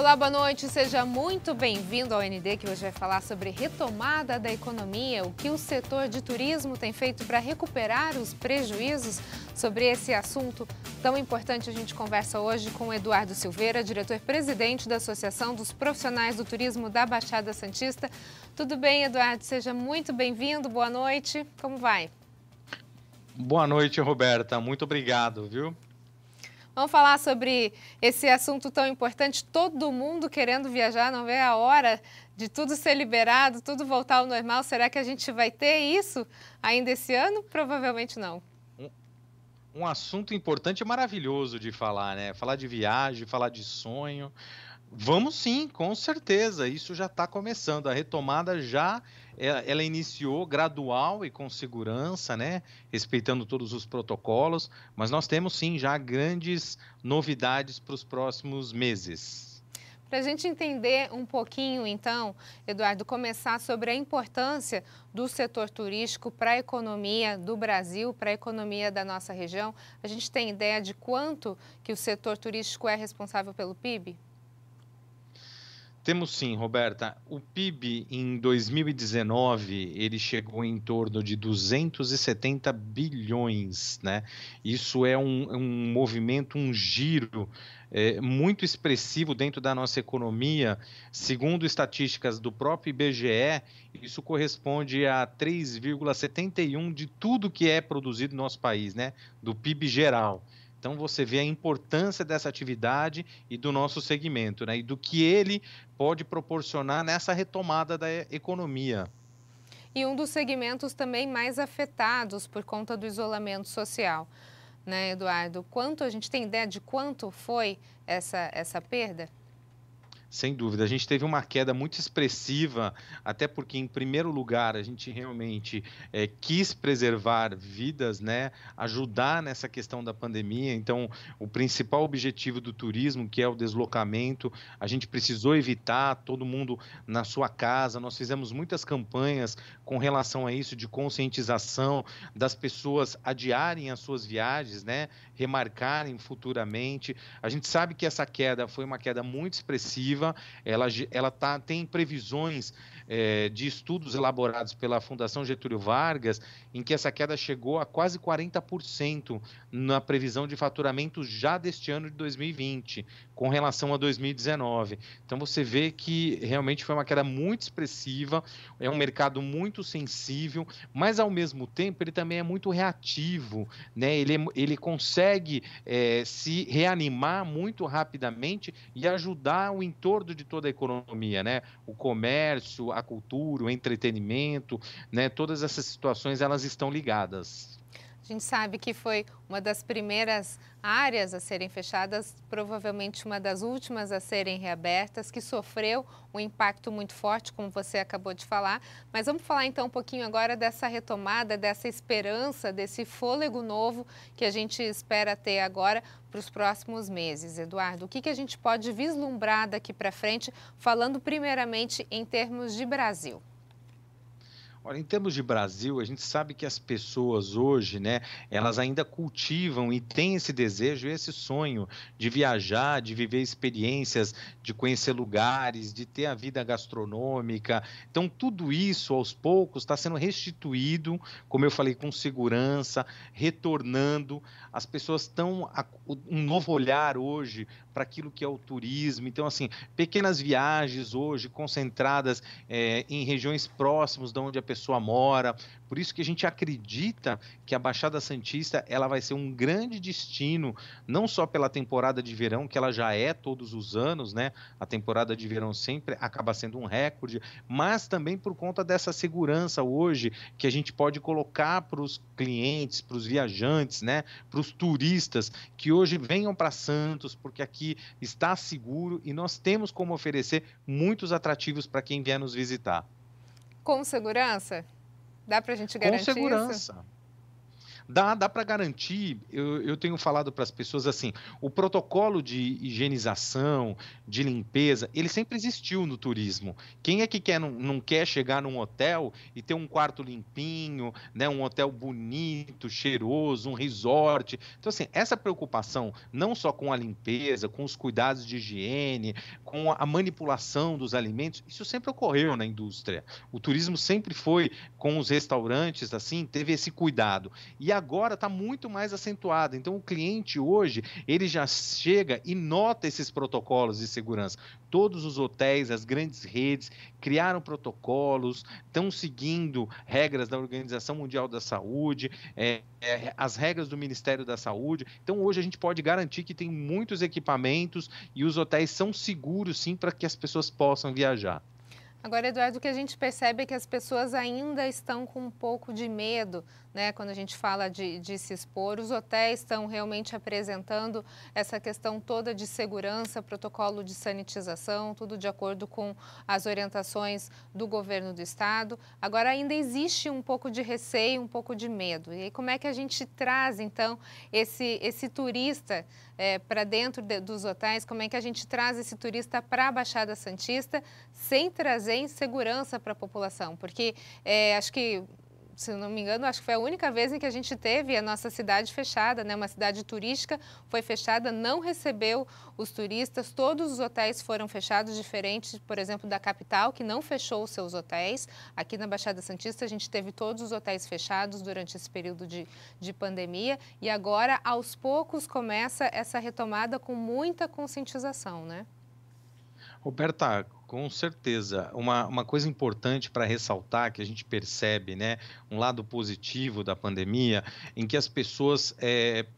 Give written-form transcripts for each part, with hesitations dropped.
Olá, boa noite, seja muito bem-vindo ao ND, que hoje vai falar sobre retomada da economia, o que o setor de turismo tem feito para recuperar os prejuízos. Sobre esse assunto tão importante, a gente conversa hoje com o Eduardo Silveira, diretor-presidente da Associação dos Profissionais do Turismo da Baixada Santista. Tudo bem, Eduardo? Seja muito bem-vindo, boa noite, como vai? Boa noite, Roberta, muito obrigado, viu? Vamos falar sobre esse assunto tão importante, todo mundo querendo viajar, não vê a hora de tudo ser liberado, tudo voltar ao normal. Será que a gente vai ter isso ainda esse ano? Provavelmente não. Um assunto importante e maravilhoso de falar, né? Falar de viagem, falar de sonho. Vamos sim, com certeza, isso já está começando, a retomada ela iniciou gradual e com segurança, né, respeitando todos os protocolos, mas nós temos sim já grandes novidades para os próximos meses. Para a gente entender um pouquinho, então, Eduardo, começar sobre a importância do setor turístico para a economia do Brasil, para a economia da nossa região, a gente tem ideia de quanto que o setor turístico é responsável pelo PIB? Temos sim, Roberta. O PIB em 2019, ele chegou em torno de 270 bilhões, né? Isso é um movimento, um giro muito expressivo dentro da nossa economia. Segundo estatísticas do próprio IBGE, isso corresponde a 3,71 de tudo que é produzido no nosso país, né? Do PIB geral. Então, você vê a importância dessa atividade e do nosso segmento, né? E do que ele pode proporcionar nessa retomada da economia. E um dos segmentos também mais afetados por conta do isolamento social, né, Eduardo? Quanto a gente tem ideia de quanto foi essa perda? Sem dúvida, a gente teve uma queda muito expressiva, até porque, em primeiro lugar, a gente realmente quis preservar vidas, né? Ajudar nessa questão da pandemia. Então, o principal objetivo do turismo, que é o deslocamento, a gente precisou evitar todo mundo na sua casa. Nós fizemos muitas campanhas com relação a isso, de conscientização das pessoas adiarem as suas viagens, né? Remarcarem futuramente. A gente sabe que essa queda foi uma queda muito expressiva. Tem previsões de estudos elaborados pela Fundação Getúlio Vargas, em que essa queda chegou a quase 40% na previsão de faturamento já deste ano de 2020, com relação a 2019. Então, você vê que realmente foi uma queda muito expressiva, é um mercado muito sensível, mas, ao mesmo tempo, ele também é muito reativo, né? Ele consegue se reanimar muito rapidamente e ajudar o entorno de toda a economia, né? O comércio, a cultura, o entretenimento, né? Todas essas situações, elas estão ligadas. A gente sabe que foi uma das primeiras áreas a serem fechadas, provavelmente uma das últimas a serem reabertas, que sofreu um impacto muito forte, como você acabou de falar. Mas vamos falar então um pouquinho agora dessa retomada, dessa esperança, desse fôlego novo que a gente espera ter agora para os próximos meses. Eduardo, o que a gente pode vislumbrar daqui para frente, falando primeiramente em termos de Brasil? Olha, em termos de Brasil, a gente sabe que as pessoas hoje, né, elas ainda cultivam e têm esse desejo e esse sonho de viajar, de viver experiências, de conhecer lugares, de ter a vida gastronômica. Então, tudo isso, aos poucos, está sendo restituído, como eu falei, com segurança, retornando. As pessoas estão um novo olhar hoje para aquilo que é o turismo. Então, assim, pequenas viagens hoje concentradas em regiões próximas de onde a pessoa mora. Por isso que a gente acredita que a Baixada Santista ela vai ser um grande destino, não só pela temporada de verão, que ela já é todos os anos, né? A temporada de verão sempre acaba sendo um recorde, mas também por conta dessa segurança hoje que a gente pode colocar para os clientes, para os viajantes, né? Para os turistas que hoje venham para Santos, porque aqui está seguro e nós temos como oferecer muitos atrativos para quem vier nos visitar. Com segurança? Dá para a gente Com garantir isso? segurança. Dá para garantir, eu tenho falado para as pessoas assim, o protocolo de higienização, de limpeza, ele sempre existiu no turismo. Quem é que não quer chegar num hotel e ter um quarto limpinho, né, um hotel bonito, cheiroso, um resort? Então, assim, essa preocupação não só com a limpeza, com os cuidados de higiene, com a manipulação dos alimentos, isso sempre ocorreu na indústria. O turismo sempre foi, com os restaurantes, assim, teve esse cuidado. E agora está muito mais acentuado. Então, o cliente hoje, ele já chega e nota esses protocolos de segurança. Todos os hotéis, as grandes redes, criaram protocolos, estão seguindo regras da Organização Mundial da Saúde, as regras do Ministério da Saúde. Então, hoje a gente pode garantir que tem muitos equipamentos e os hotéis são seguros, sim, para que as pessoas possam viajar. Agora, Eduardo, o que a gente percebe é que as pessoas ainda estão com um pouco de medo, né? Quando a gente fala de se expor, os hotéis estão realmente apresentando essa questão toda de segurança, protocolo de sanitização, tudo de acordo com as orientações do governo do estado. Agora, ainda existe um pouco de receio, um pouco de medo. E aí, como é que a gente traz, então, esse turista para dentro dos hotéis? Como é que a gente traz esse turista para a Baixada Santista sem trazer insegurança para a população? Porque acho que, se não me engano, acho que foi a única vez em que a gente teve a nossa cidade fechada, né? Uma cidade turística foi fechada, não recebeu os turistas, todos os hotéis foram fechados, diferente, por exemplo, da capital, que não fechou os seus hotéis. Aqui na Baixada Santista a gente teve todos os hotéis fechados durante esse período de pandemia e agora, aos poucos, começa essa retomada com muita conscientização, né? Roberta, com certeza. Uma coisa importante para ressaltar que a gente percebe, né, um lado positivo da pandemia, em que as pessoas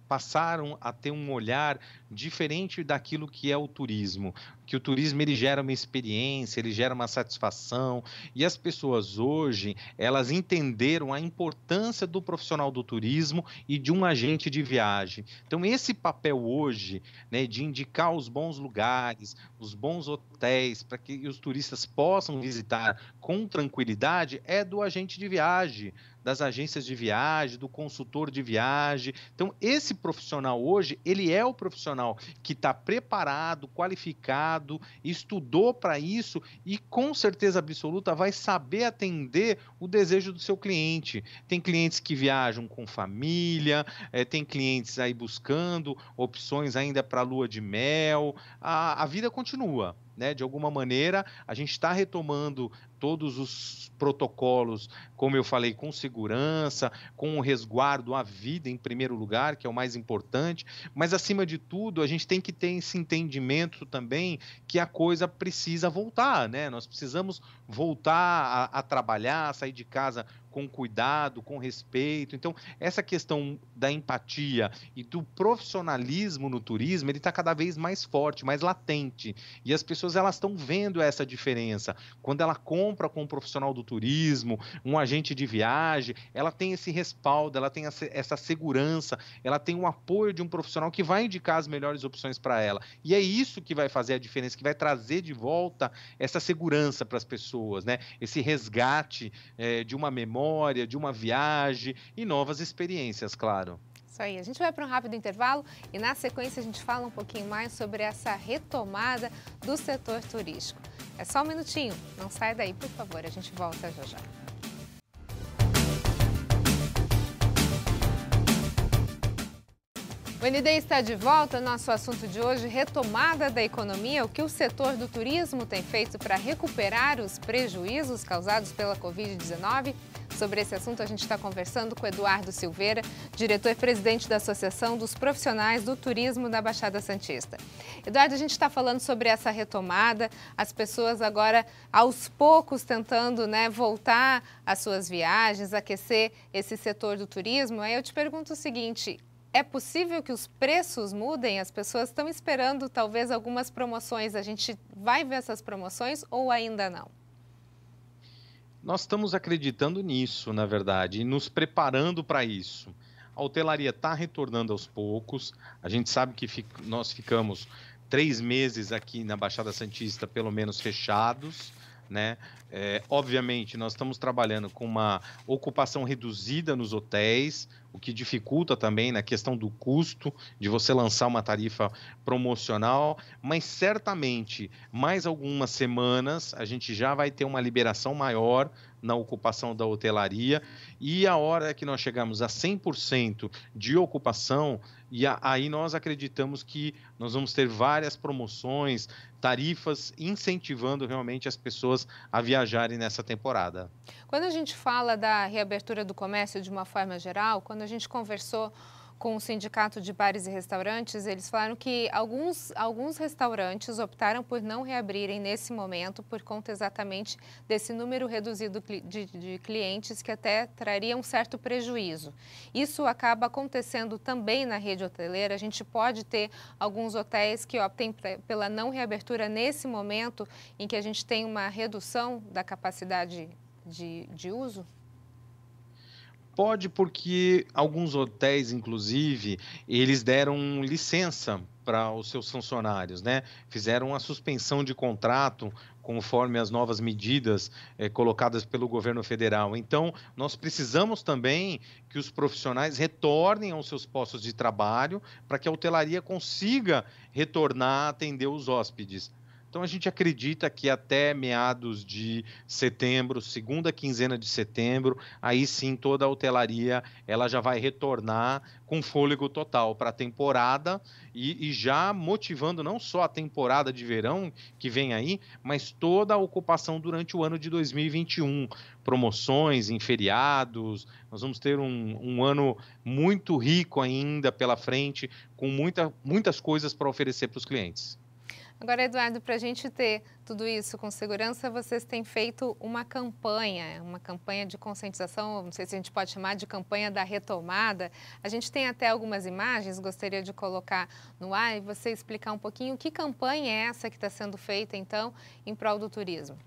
passaram a ter um olhar diferente daquilo que é o turismo. Que o turismo ele gera uma experiência, ele gera uma satisfação, e as pessoas hoje, elas entenderam a importância do profissional do turismo e de um agente de viagem. Então, esse papel hoje, né, de indicar os bons lugares, os bons hotéis, para que os turistas possam visitar com tranquilidade, é do agente de viagem, das agências de viagem, do consultor de viagem. Então, esse profissional hoje, ele é o profissional que está preparado, qualificado, estudou para isso e, com certeza absoluta, vai saber atender o desejo do seu cliente. Tem clientes que viajam com família, tem clientes aí buscando opções ainda para a lua de mel. A vida continua. Né? De alguma maneira, a gente está retomando todos os protocolos, como eu falei, com segurança, com o resguardo à vida em primeiro lugar, que é o mais importante, mas acima de tudo, a gente tem que ter esse entendimento também que a coisa precisa voltar, né? Nós precisamos voltar a trabalhar, a sair de casa com cuidado, com respeito. Então, essa questão da empatia e do profissionalismo no turismo, ele está cada vez mais forte, mais latente. E as pessoas elas estão vendo essa diferença. Quando ela compra com um profissional do turismo, um agente de viagem, ela tem esse respaldo, ela tem essa segurança, ela tem o apoio de um profissional que vai indicar as melhores opções para ela. E é isso que vai fazer a diferença, que vai trazer de volta essa segurança para as pessoas, né? Esse resgate de uma memória, de uma viagem e novas experiências, claro. Isso aí, a gente vai para um rápido intervalo e na sequência a gente fala um pouquinho mais sobre essa retomada do setor turístico. É só um minutinho, não sai daí, por favor, a gente volta já já. O ND está de volta. Nosso assunto de hoje, retomada da economia, o que o setor do turismo tem feito para recuperar os prejuízos causados pela Covid-19. Sobre esse assunto, a gente está conversando com Eduardo Silveira, diretor e presidente da Associação dos Profissionais do Turismo da Baixada Santista. Eduardo, a gente está falando sobre essa retomada, as pessoas agora, aos poucos, tentando, né, voltar às suas viagens, aquecer esse setor do turismo. Aí eu te pergunto o seguinte: é possível que os preços mudem? As pessoas estão esperando talvez algumas promoções. A gente vai ver essas promoções ou ainda não? Nós estamos acreditando nisso, na verdade, e nos preparando para isso. A hotelaria está retornando aos poucos. A gente sabe que nós ficamos 3 meses aqui na Baixada Santista, pelo menos, fechados, né? Obviamente, nós estamos trabalhando com uma ocupação reduzida nos hotéis, o que dificulta também na questão do custo de você lançar uma tarifa promocional, mas certamente mais algumas semanas a gente já vai ter uma liberação maior na ocupação da hotelaria, e a hora que nós chegamos a 100% de ocupação, aí nós acreditamos que nós vamos ter várias promoções, tarifas, incentivando realmente as pessoas a viajarem nessa temporada. Quando a gente fala da reabertura do comércio de uma forma geral, quando a gente conversou com o Sindicato de Bares e Restaurantes, eles falaram que alguns restaurantes optaram por não reabrirem nesse momento por conta exatamente desse número reduzido de clientes que até traria um certo prejuízo. Isso acaba acontecendo também na rede hoteleira. A gente pode ter alguns hotéis que optem pela não reabertura nesse momento em que a gente tem uma redução da capacidade de uso? Pode, porque alguns hotéis, inclusive, eles deram licença para os seus funcionários, né? Fizeram a suspensão de contrato conforme as novas medidas colocadas pelo governo federal. Então, nós precisamos também que os profissionais retornem aos seus postos de trabalho para que a hotelaria consiga retornar a atender os hóspedes. Então, a gente acredita que até meados de setembro, segunda quinzena de setembro, aí sim toda a hotelaria ela já vai retornar com fôlego total para a temporada e já motivando não só a temporada de verão que vem aí, mas toda a ocupação durante o ano de 2021. Promoções em feriados, nós vamos ter um ano muito rico ainda pela frente, com muitas coisas para oferecer para os clientes. Agora, Eduardo, para a gente ter tudo isso com segurança, vocês têm feito uma campanha de conscientização, não sei se a gente pode chamar de campanha da retomada. A gente tem até algumas imagens, gostaria de colocar no ar e você explicar um pouquinho que campanha é essa que está sendo feita, então, em prol do turismo.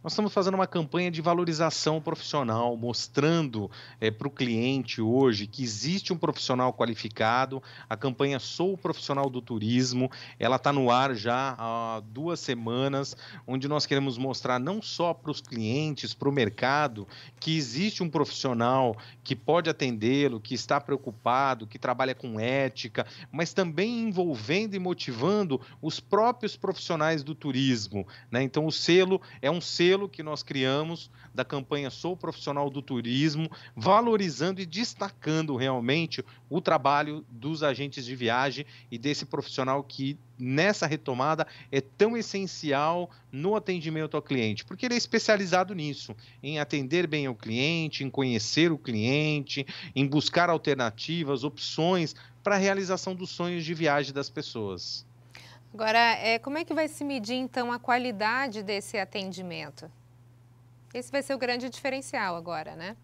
Nós estamos fazendo uma campanha de valorização profissional, mostrando para o cliente hoje que existe um profissional qualificado. A campanha Sou o Profissional do Turismo, ela está no ar já há 2 semanas, onde nós queremos mostrar não só para os clientes, para o mercado, que existe um profissional que pode atendê-lo, que está preocupado, que trabalha com ética, mas também envolvendo e motivando os próprios profissionais do turismo, né? Então, o selo é um selo que nós criamos da campanha Sou Profissional do Turismo, valorizando e destacando realmente o trabalho dos agentes de viagem e desse profissional que nessa retomada é tão essencial no atendimento ao cliente, porque ele é especializado nisso, em atender bem ao cliente, em conhecer o cliente, em buscar alternativas, opções para a realização dos sonhos de viagem das pessoas. Agora, como é que vai se medir, então, a qualidade desse atendimento? Esse vai ser o grande diferencial agora, né?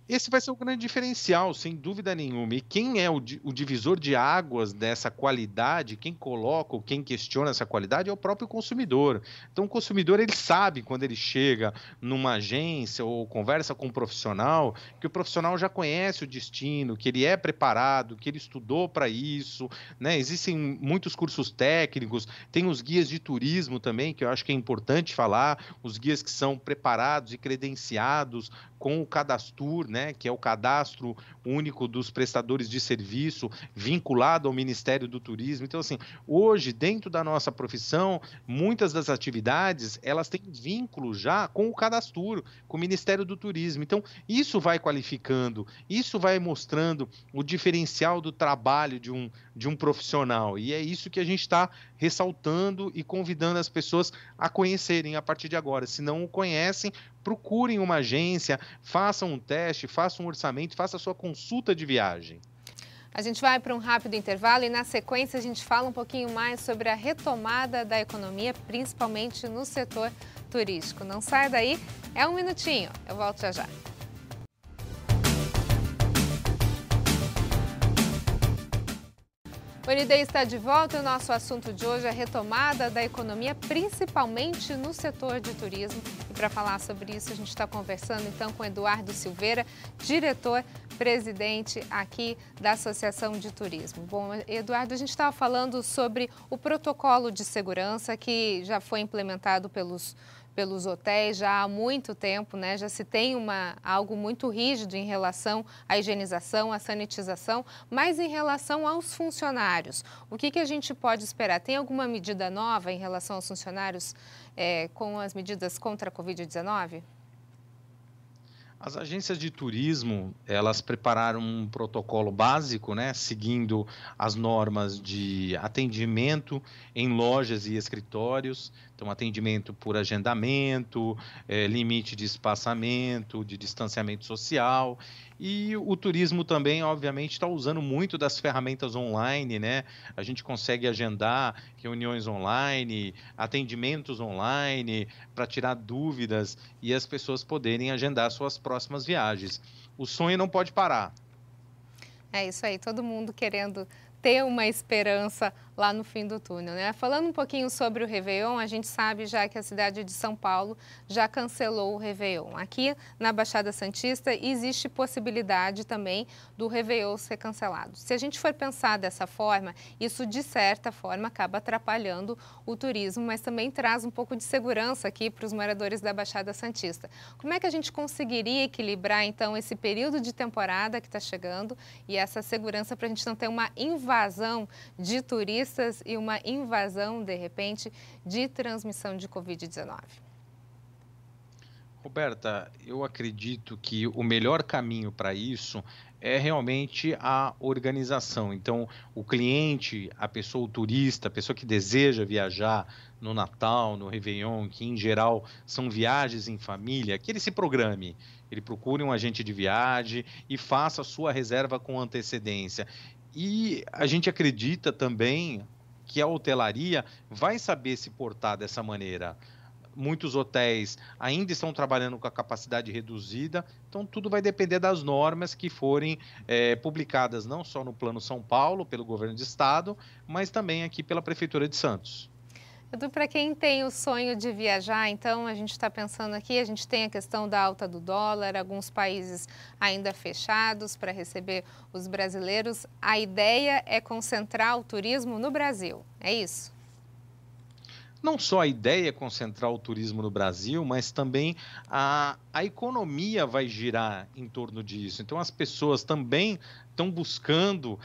Esse vai ser o grande diferencial, sem dúvida nenhuma. E quem é o divisor de águas dessa qualidade, quem coloca ou quem questiona essa qualidade é o próprio consumidor. Então, o consumidor, ele sabe quando ele chega numa agência ou conversa com um profissional, que o profissional já conhece o destino, que ele é preparado, que ele estudou para isso, né? Existem muitos cursos técnicos, tem os guias de turismo também, que eu acho que é importante falar, os guias que são preparados e credenciados com o Cadastur, né, que é o cadastro único dos prestadores de serviço vinculado ao Ministério do Turismo. Então, assim, hoje, dentro da nossa profissão, muitas das atividades, elas têm vínculo já com o Cadastur, com o Ministério do Turismo. Então, isso vai qualificando, isso vai mostrando o diferencial do trabalho de um profissional. E é isso que a gente está ressaltando e convidando as pessoas a conhecerem a partir de agora. Se não o conhecem, procurem uma agência, façam um teste, façam um orçamento, façam a sua consulta de viagem. A gente vai para um rápido intervalo e, na sequência, a gente fala um pouquinho mais sobre a retomada da economia, principalmente no setor turístico. Não saia daí, é um minutinho, eu volto já já. O ND está de volta e o nosso assunto de hoje é a retomada da economia, principalmente no setor de turismo. E para falar sobre isso, a gente está conversando então com Eduardo Silveira, diretor-presidente aqui da Associação de Turismo. Bom, Eduardo, a gente estava falando sobre o protocolo de segurança que já foi implementado pelos hotéis já há muito tempo, né? Já se tem algo muito rígido em relação à higienização, à sanitização, mas em relação aos funcionários, o que a gente pode esperar? Tem alguma medida nova em relação aos funcionários com as medidas contra a Covid-19? As agências de turismo, elas prepararam um protocolo básico, né, seguindo as normas de atendimento em lojas e escritórios. Então, atendimento por agendamento, limite de espaçamento, de distanciamento social. E o turismo também, obviamente, está usando muito das ferramentas online, né? A gente consegue agendar reuniões online, atendimentos online, para tirar dúvidas e as pessoas poderem agendar suas próximas viagens. O sonho não pode parar. É isso aí, todo mundo querendo ter uma esperança lá no fim do túnel, né? Falando um pouquinho sobre o Réveillon, a gente sabe já que a cidade de São Paulo já cancelou o Réveillon. Aqui na Baixada Santista existe possibilidade também do Réveillon ser cancelado. Se a gente for pensar dessa forma, isso de certa forma acaba atrapalhando o turismo, mas também traz um pouco de segurança aqui para os moradores da Baixada Santista. Como é que a gente conseguiria equilibrar então esse período de temporada que está chegando e essa segurança para a gente não ter uma invasão de turistas e uma invasão, de repente, de transmissão de Covid-19? Roberta, eu acredito que o melhor caminho para isso é realmente a organização. Então, o cliente, a pessoa, o turista, a pessoa que deseja viajar no Natal, no Réveillon, que em geral são viagens em família, que ele se programe, ele procure um agente de viagem e faça a sua reserva com antecedência. E a gente acredita também que a hotelaria vai saber se portar dessa maneira. Muitos hotéis ainda estão trabalhando com a capacidade reduzida, então tudo vai depender das normas que forem publicadas não só no Plano São Paulo, pelo governo de estado, mas também aqui pela Prefeitura de Santos. Edu, para quem tem o sonho de viajar, então a gente está pensando aqui, a gente tem a questão da alta do dólar, alguns países ainda fechados para receber os brasileiros. A ideia é concentrar o turismo no Brasil, é isso? Não só a ideia é concentrar o turismo no Brasil, mas também a economia vai girar em torno disso. Então, as pessoas também estão buscando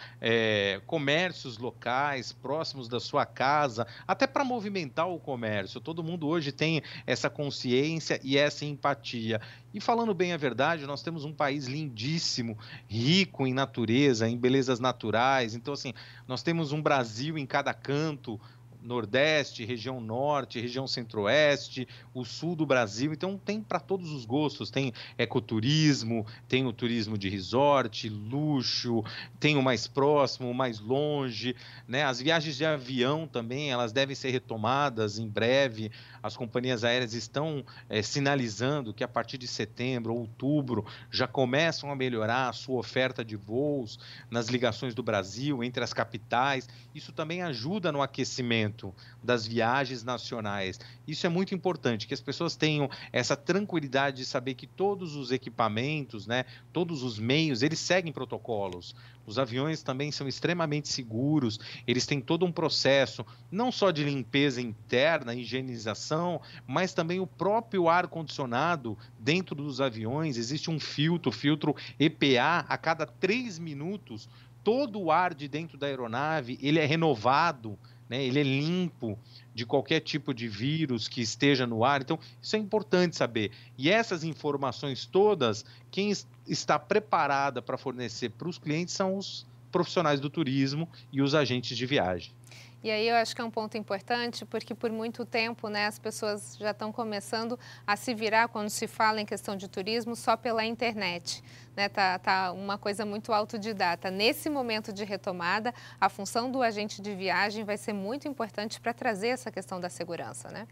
comércios locais próximos da sua casa, até para movimentar o comércio. Todo mundo hoje tem essa consciência e essa empatia. E falando bem a verdade, nós temos um país lindíssimo, rico em natureza, em belezas naturais. Então, assim, nós temos um Brasil em cada canto, Nordeste, região Norte, região Centro-Oeste, o Sul do Brasil. Então tem para todos os gostos, tem ecoturismo, tem o turismo de resort, luxo, tem o mais próximo, o mais longe, né? As viagens de avião também, elas devem ser retomadas em breve. As companhias aéreas estão sinalizando que a partir de setembro, outubro, já começam a melhorar a sua oferta de voos nas ligações do Brasil, entre as capitais. Isso também ajuda no aquecimento das viagens nacionais. Isso é muito importante, que as pessoas tenham essa tranquilidade de saber que todos os equipamentos, né, todos os meios, eles seguem protocolos. Os aviões também são extremamente seguros, eles têm todo um processo, não só de limpeza interna, higienização, mas também o próprio ar-condicionado dentro dos aviões. Existe um filtro EPA, a cada 3 minutos, todo o ar de dentro da aeronave, ele é renovado, né? Ele é limpo de qualquer tipo de vírus que esteja no ar. Então, isso é importante saber. E essas informações todas, quem está preparada para fornecer para os clientes são os profissionais do turismo e os agentes de viagem. E aí eu acho que é um ponto importante, porque por muito tempo, né, as pessoas já estão começando a se virar quando se fala em questão de turismo só pela internet, né? Tá uma coisa muito autodidata. Nesse momento de retomada, a função do agente de viagem vai ser muito importante para trazer essa questão da segurança, né?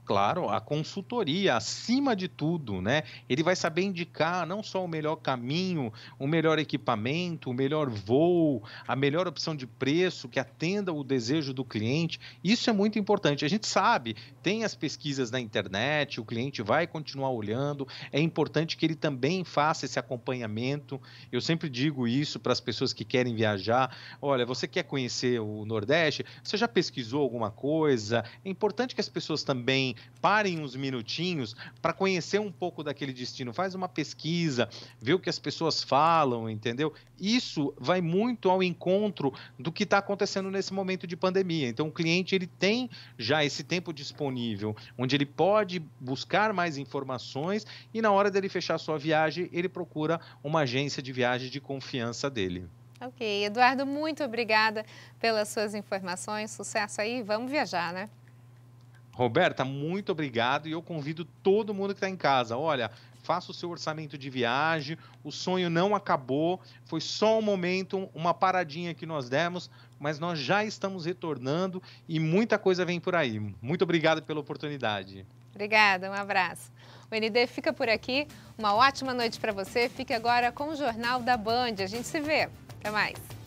Claro, a consultoria, acima de tudo, né? Ele vai saber indicar não só o melhor caminho, o melhor equipamento, o melhor voo, a melhor opção de preço que atenda o desejo do cliente. Isso é muito importante. A gente sabe, tem as pesquisas na internet, o cliente vai continuar olhando. É importante que ele também faça esse acompanhamento. Eu sempre digo isso para as pessoas que querem viajar. Olha, você quer conhecer o Nordeste? Você já pesquisou alguma coisa? É importante que as pessoas também parem uns minutinhos para conhecer um pouco daquele destino. Faz uma pesquisa, vê o que as pessoas falam, entendeu? Isso vai muito ao encontro do que está acontecendo nesse momento de pandemia. Então, o cliente ele tem já esse tempo disponível, onde ele pode buscar mais informações e na hora dele fechar sua viagem, ele procura uma agência de viagem de confiança dele. Ok, Eduardo, muito obrigada pelas suas informações. Sucesso aí, vamos viajar, né? Roberta, muito obrigado e eu convido todo mundo que está em casa. Olha, faça o seu orçamento de viagem, o sonho não acabou, foi só um momento, uma paradinha que nós demos, mas nós já estamos retornando e muita coisa vem por aí. Muito obrigado pela oportunidade. Obrigada, um abraço. O ND fica por aqui. Uma ótima noite para você. Fique agora com o Jornal da Band. A gente se vê. Até mais.